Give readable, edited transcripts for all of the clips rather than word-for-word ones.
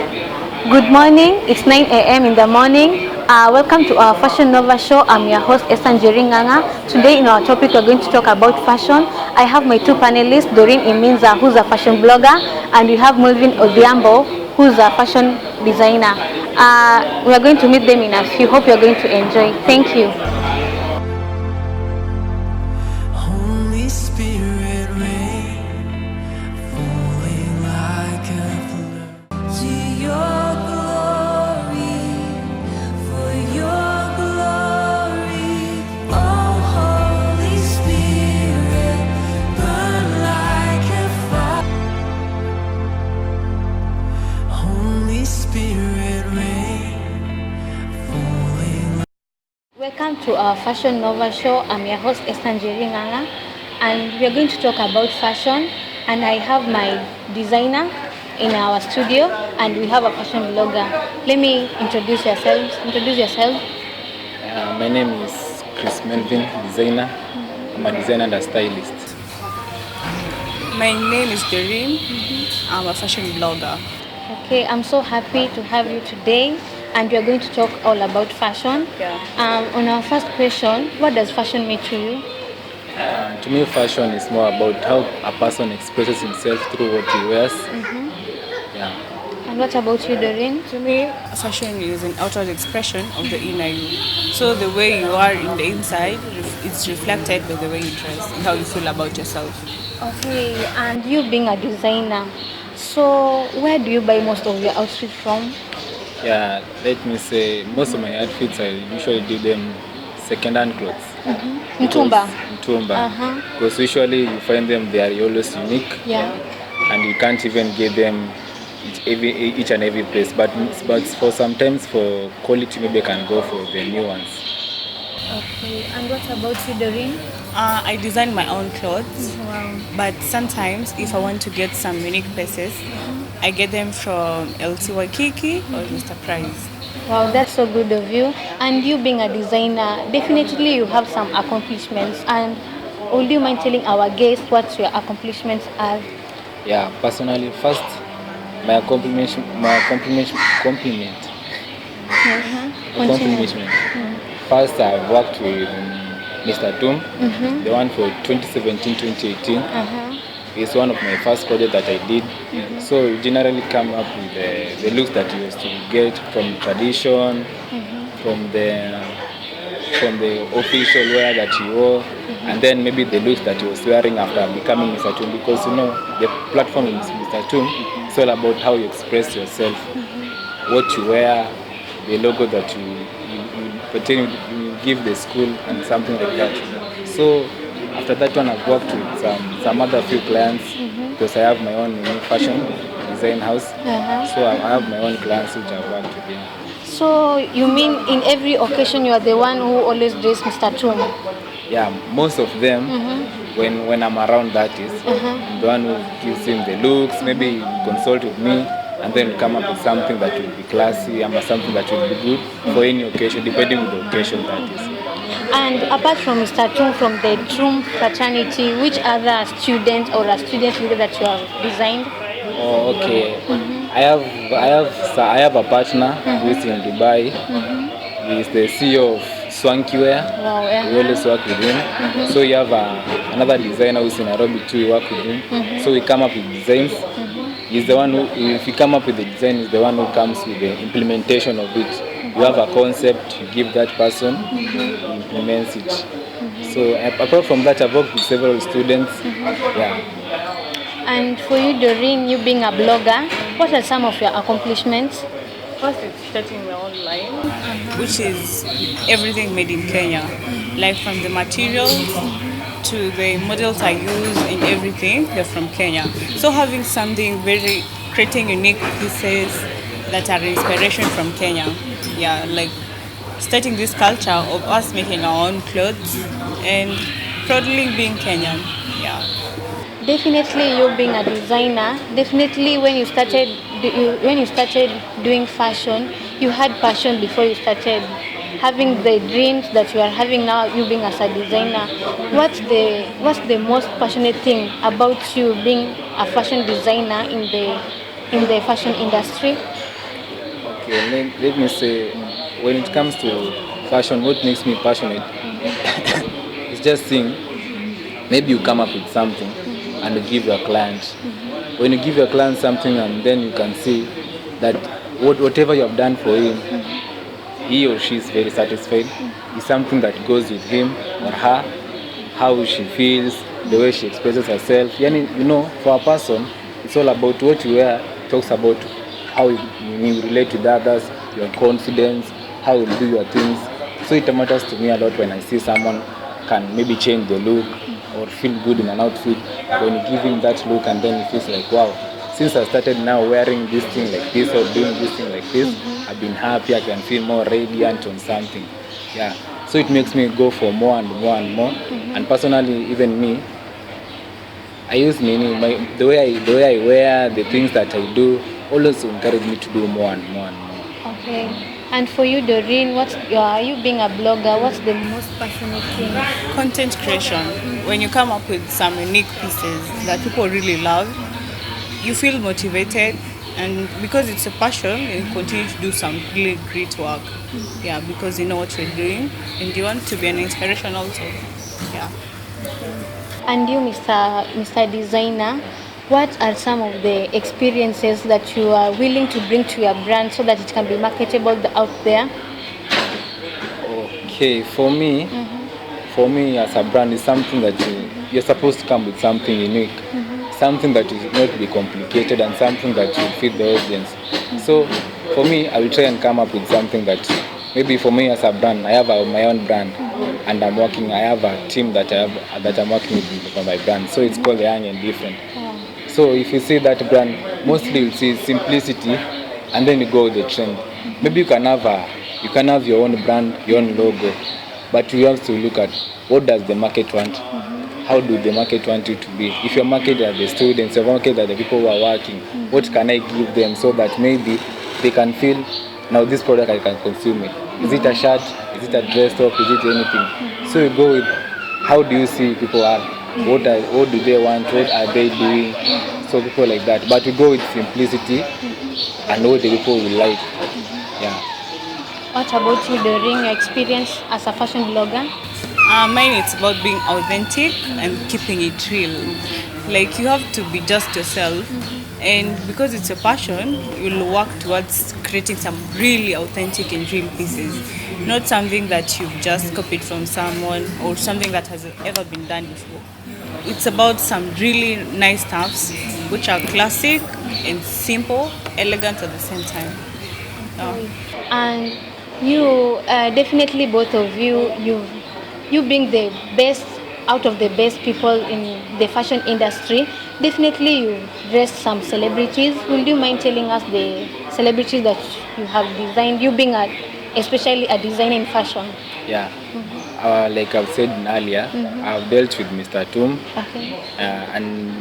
Good morning. It's 9 a.m. in the morning. Welcome to our Fashion Nova show. I'm your host, Esther Njeri. Today in our topic, we're going to talk about fashion. I have my two panelists, Doreen Iminza, who's a fashion blogger, and we have Mulvin Odhiambo, who's a fashion designer. We are going to meet them in a few. Hope you're going to enjoy. Thank you. Holy Spirit rain, falling like a flood. To your glory, for your glory. Oh, Holy Spirit, burn like a fire. Holy Spirit rain, falling. Welcome to our Fashion Nova show. I'm your host, Esther Njeri, and we're going to talk about fashion. And I have my designer in our studio, and we have a fashion blogger. Let me introduce yourselves. Introduce yourself. My name is Chris Melvin, designer. I'm a designer and a stylist. My name is Njeri. I'm a fashion blogger. Okay, I'm so happy to have you today, and we are going to talk all about fashion. On our first question, what does fashion mean to you? To me, fashion is more about how a person expresses himself through what he wears. Yeah. And what about you, Doreen? To me, fashion is an outward expression of the inner you. So the way you are in the inside, it's reflected by the way you dress and how you feel about yourself. Okay, and you being a designer, so where do you buy most of your outfits from? Yeah, let me say most of my outfits I usually do them second-hand clothes. Mtumba. Mtumba. Because usually you find them, they are always unique. Yeah. And you can't even get them each and every place. But for sometimes for quality, maybe I can go for the new ones. Okay, and what about you, Doreen? I design my own clothes, Wow. but sometimes if I want to get some unique pieces, I get them from LT Waikiki or Mr. Price. Wow, that's so good of you. And you being a designer, definitely you have some accomplishments. And would you mind telling our guests what your accomplishments are? Yeah, personally, first, my compliment. Continue. First, I've worked with Mr. Toom, the one for 2017-2018. It's one of my first projects that I did. So you generally come up with the looks that you used to get from tradition, from the official wear that you wore, and then maybe the looks that you was wearing after becoming Mr. Toom, because you know the platform is Mr. Toom. It's all about how you express yourself, what you wear, the logo that you give the school and something like that. So after that one, I've worked with some other few clients because I have my own fashion design house. So I have my own clients which I've worked with them. So you mean in every occasion you are the one who always dress Mr. Toom? Yeah, most of them, when I'm around, that is, I'm the one who gives him the looks, maybe consult with me, and then come up with something that will be classy or something that will be good for any occasion, depending on the occasion that is. And apart from Mr. Toom, from the Toom fraternity, which other students or a student leader that you have designed? Oh, okay. I have a partner who is in Dubai. He is the CEO of Swanky Wear. Wow, yeah. We always work with him. So you have another designer who is in Nairobi too. We work with him. So we come up with designs. He's the one who, if you come up with the design, he's the one who comes with the implementation of it. You have a concept, you give that person, he implements it. So apart from that, I've worked with several students. Yeah. And for you, Doreen, you being a blogger, what are some of your accomplishments? First, it's starting my own line, which is everything made in Kenya, like from the materials to the models I use and everything, they're from Kenya. So having something creating unique pieces that are inspiration from Kenya. Yeah, like starting this culture of us making our own clothes and proudly being Kenyan. Yeah. Definitely, you being a designer. Definitely, when you started doing fashion, you had passion before you started having the dreams that you are having now. You being as a designer, what's the most passionate thing about you being a fashion designer in the fashion industry? Okay, let me say, when it comes to fashion, what makes me passionate is just seeing, maybe you come up with something and you give your client. When you give your client something and then you can see that whatever you have done for him, he or she is very satisfied. It's something that goes with him or her, how she feels, the way she expresses herself. For a person, it's all about what you wear. Talks about how you relate with others, your confidence, how you do your things. So it matters to me a lot when I see someone can maybe change the look or feel good in an outfit. When you give him that look and then he feels like, wow, since I started now wearing this thing like this or doing this thing like this, I've been happy, I can feel more radiant on something. Yeah. So it makes me go for more and more and more. And personally, even me, I use the way I wear, the things that I do, always encourage me to do more and more and more. Okay. And for you, Doreen, you being a blogger, what's the most passionate thing? Content creation. When you come up with some unique pieces that people really love, you feel motivated, and because it's a passion, you continue to do some really great work. Yeah, because you know what you're doing and you want to be an inspiration also. Yeah. And you, Mr. Designer, what are some of the experiences that you are willing to bring to your brand so that it can be marketable out there? Okay, for me as a brand, is something that you're supposed to come with something unique, something that is not be complicated, and something that will fit the audience. So for me, I will try and come up with something that maybe for me as a brand, I have my own brand, and I have a team that I'm working with for my brand. So it's called Young and Different. So if you see that brand, mostly you see simplicity, and then you go with the trend. Maybe you can have your own brand, your own logo, but you have to look at what does the market want. How do the market want you to be? If your market are the students, your market are the people who are working, what can I give them so that maybe they can feel, now this product I can consume it. Is it a shirt? Is it a dress top? Is it anything? So you go with how do you see people are? What do they want? What are they doing? So people like that. But we go with simplicity and what the people will like. Yeah. What about you, Doreen, your experience as a fashion blogger? Mine, it's about being authentic and keeping it real. Like, you have to be just yourself, and because it's a passion, you'll work towards creating some really authentic and real pieces, not something that you've just copied from someone or something that has ever been done before. It's about some really nice stuffs which are classic and simple, elegant at the same time. And you, definitely both of you, you being the best out of the best people in the fashion industry, definitely you dressed some celebrities. Would you mind telling us the celebrities that you have designed, you being especially a designer in fashion? Yeah. Like I've said earlier, I've dealt with Mr. Tum, Okay. and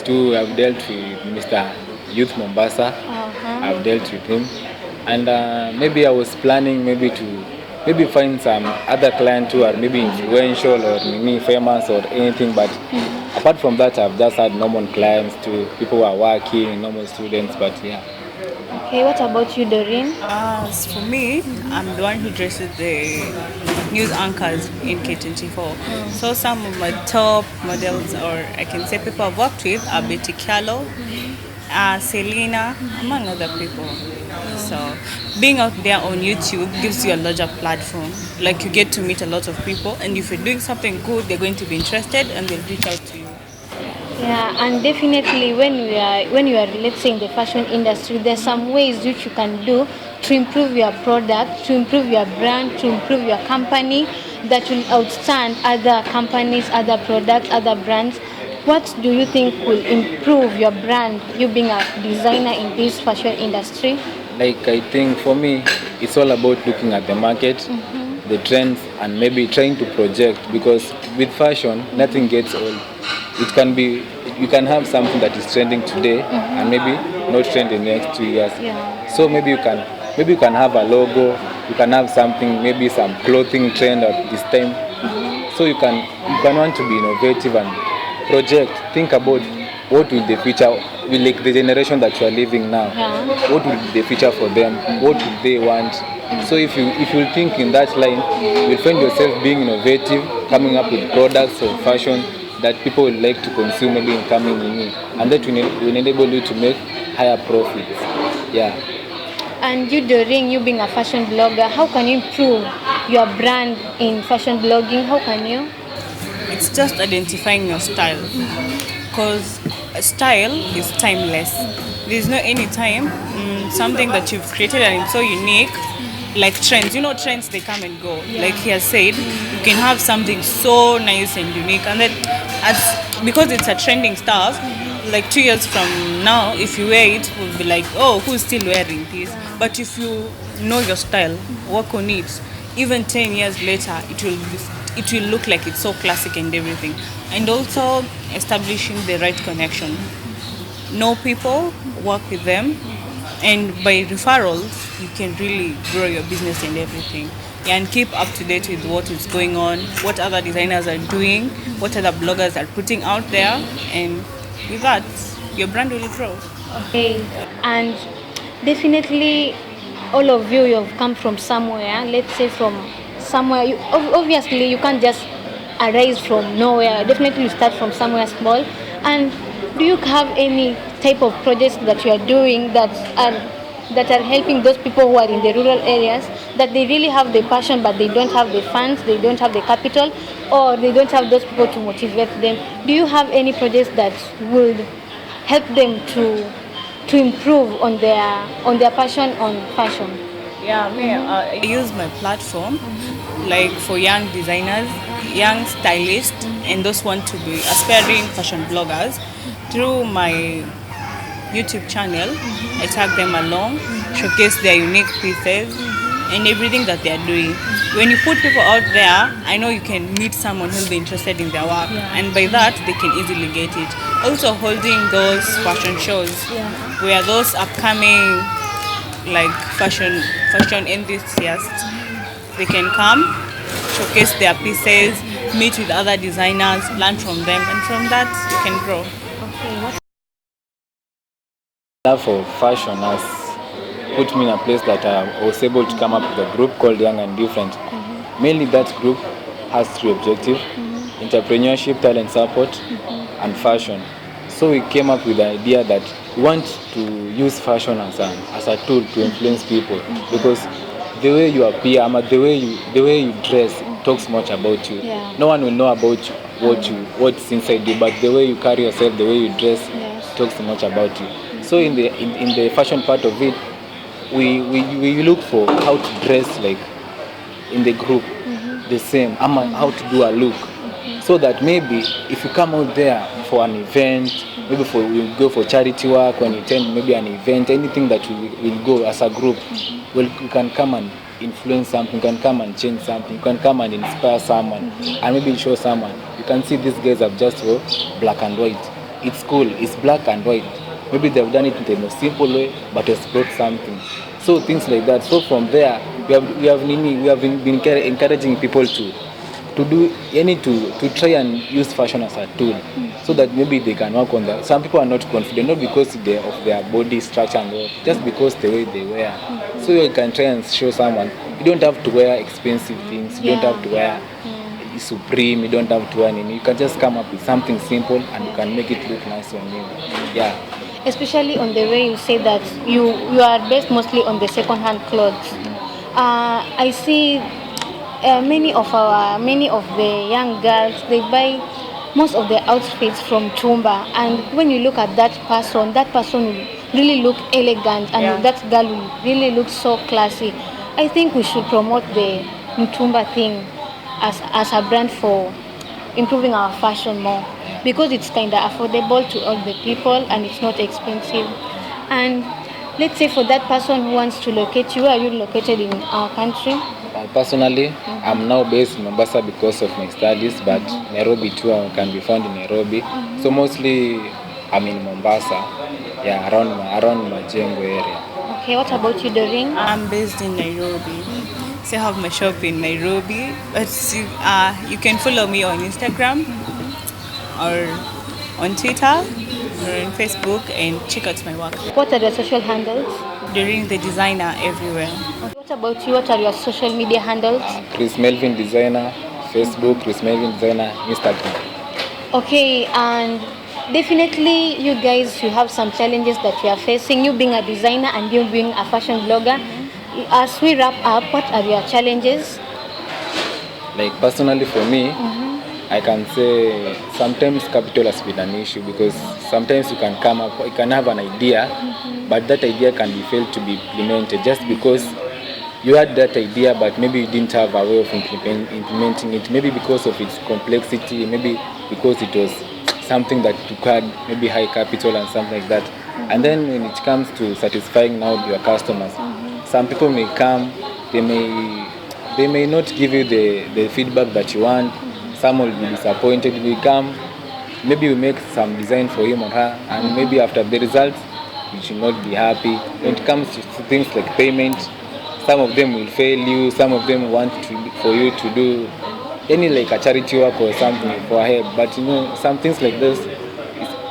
too I've dealt with Mr. Youth Mombasa. I've dealt with him, and maybe I was planning to find some other clients who are maybe influential or maybe famous or anything, but apart from that, I've just had normal clients to people who are working, normal students, but yeah. Okay, what about you, Doreen? As for me, I'm the one who dresses the news anchors in K24. So some of my top models, or I can say people I've worked with, are Betty Carlo, Selena, among other people. So being out there on YouTube gives you a larger platform. Like, you get to meet a lot of people, and if you're doing something good, they're going to be interested and they'll reach out to you. Yeah, and definitely when you are, let's say, in the fashion industry, there's some ways which you can do to improve your product, to improve your brand, to improve your company that will outstand other companies, other products, other brands. What do you think will improve your brand, you being a designer in this fashion industry? Like, I think for me, it's all about looking at the market, the trends, and maybe trying to project, because with fashion, nothing gets old. You can have something that is trending today and maybe not trend in the next 2 years. Yeah. So maybe you can have a logo, you can have something, maybe some clothing trend at this time. So you can want to be innovative and project. Think about what will the future like the generation that you are living now, Yeah. what will be the future for them? What do they want? So if you think in that line, you'll find yourself being innovative, coming up with products or fashion that people will like to consume maybe in coming in you, and that will enable you to make higher profits. Yeah. And you, Doreen, you being a fashion blogger, how can you improve your brand in fashion blogging? How can you? It's just identifying your style, because style is timeless. There's no any time something that you've created and it's so unique, like trends. You know, trends, they come and go. Like he has said, you can have something so nice and unique, and then as because it's a trending stuff, like 2 years from now, if you wear it, will be like, oh, who's still wearing this? But if you know your style, work on it, even 10 years later, it will look like it's so classic and everything. And also establishing the right connection. Know people, work with them, and by referrals, you can really grow your business and everything. Yeah, and keep up to date with what is going on, what other designers are doing, what other bloggers are putting out there, and with that, your brand will grow. Okay. And definitely, all of you, you've come from somewhere. Let's say from somewhere. Obviously, you can't just arise from nowhere. Definitely, you start from somewhere small. And do you have any type of projects that you are doing that are helping those people who are in the rural areas, that they really have the passion but they don't have the funds, they don't have the capital, or they don't have those people to motivate them? Do you have any projects that would help them to improve on their passion on fashion? Yeah, I use my platform like for young designers, young stylists, and those want to be aspiring fashion bloggers. Through my YouTube channel, I tag them along, showcase their unique pieces and everything that they are doing. When you put people out there, I know you can meet someone who'll be interested in their work, and by that they can easily get it. Also holding those fashion shows where those upcoming like fashion enthusiasts, they can come, showcase their pieces, meet with other designers, learn from them, and from that you can grow. Love for fashion has put me in a place that I was able to come up with a group called Young and Different. Mainly that group has three objectives: entrepreneurship, talent support, and fashion. So we came up with the idea that we want to use fashion as a tool to influence people, because the way you appear, the way you dress talks much about you. Yeah. No one will know about you, what's inside you, but the way you carry yourself, the way you dress, talks much about you. So in the fashion part of it, we look for how to dress like in the group, the same, how to do a look, so that maybe if you come out there for an event, maybe we go for charity work, when you attend maybe an event, anything that we will go as a group, we can come and influence something, you can come and change something, you can come and inspire someone, and maybe show someone. You can see these guys have just wore black and white. It's cool, it's black and white. Maybe they've done it in the most simple way, but it's brought something. So things like that. So from there, we have been encouraging people to try and use fashion as a tool, so that maybe they can work on that. Some people are not confident, not because of their body structure and all, just because the way they wear. So you can try and show someone you don't have to wear expensive things, you don't have to wear Supreme, you don't have to wear anything. You can just come up with something simple and you can make it look nice on you. Yeah. Especially on the way you say that you are based mostly on the second-hand clothes. I see many of the young girls, they buy most of their outfits from Tumba, and when you look at that person will really look elegant, and that girl will really look so classy. I think we should promote the Mtumba thing as a brand for improving our fashion more, because it's kind of affordable to all the people and it's not expensive. And let's say for that person who wants to locate you, where are you located in our country? Personally, I'm now based in Mombasa because of my studies, but Nairobi too, I can be found in Nairobi. So mostly I'm in Mombasa, around Majengo area. Okay, what about you, Doreen? I'm based in Nairobi. So I have my shop in Nairobi. But you can follow me on Instagram or on Twitter We're on Facebook and check out my work. What are your social handles? During the designer everywhere. What about you? What are your social media handles? Chris Melvin Designer, Facebook, Chris Melvin Designer, Instagram. Okay, and definitely you guys, you have some challenges that you are facing, you being a designer and you being a fashion blogger. As we wrap up, what are your challenges? Like personally for me, I can say sometimes capital has been an issue because sometimes you can have an idea, but that idea can be failed to be implemented just because you had that idea, but maybe you didn't have a way of implementing it. Maybe because of its complexity, maybe because it was something that required maybe high capital and something like that. And then when it comes to satisfying now your customers, some people may come, they may not give you the feedback that you want. Some will be disappointed. We come, maybe we make some design for him or her, and maybe after the results, you should not be happy. When it comes to things like payment, some of them will fail you. Some of them want for you to do any like a charity work or something for help. But some things like this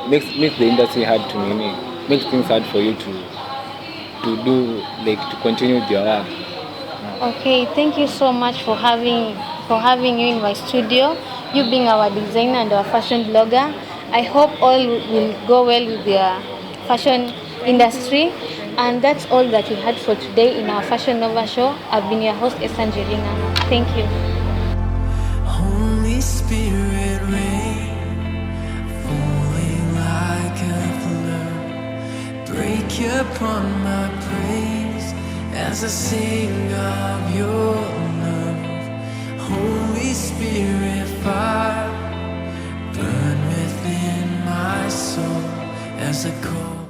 makes the industry hard to makes things hard for you to do, like to continue with your work. Okay, thank you so much for having you in my studio. You being our designer and our fashion blogger. I hope all will go well with their fashion industry. And that's all that we had for today in our Fashion Nova show. I've been your host, Esther Njeri. Thank you. Holy Spirit rain, falling like a flood, break upon my praise as I sing of your love. Holy Spirit fire, burn within my soul as I call.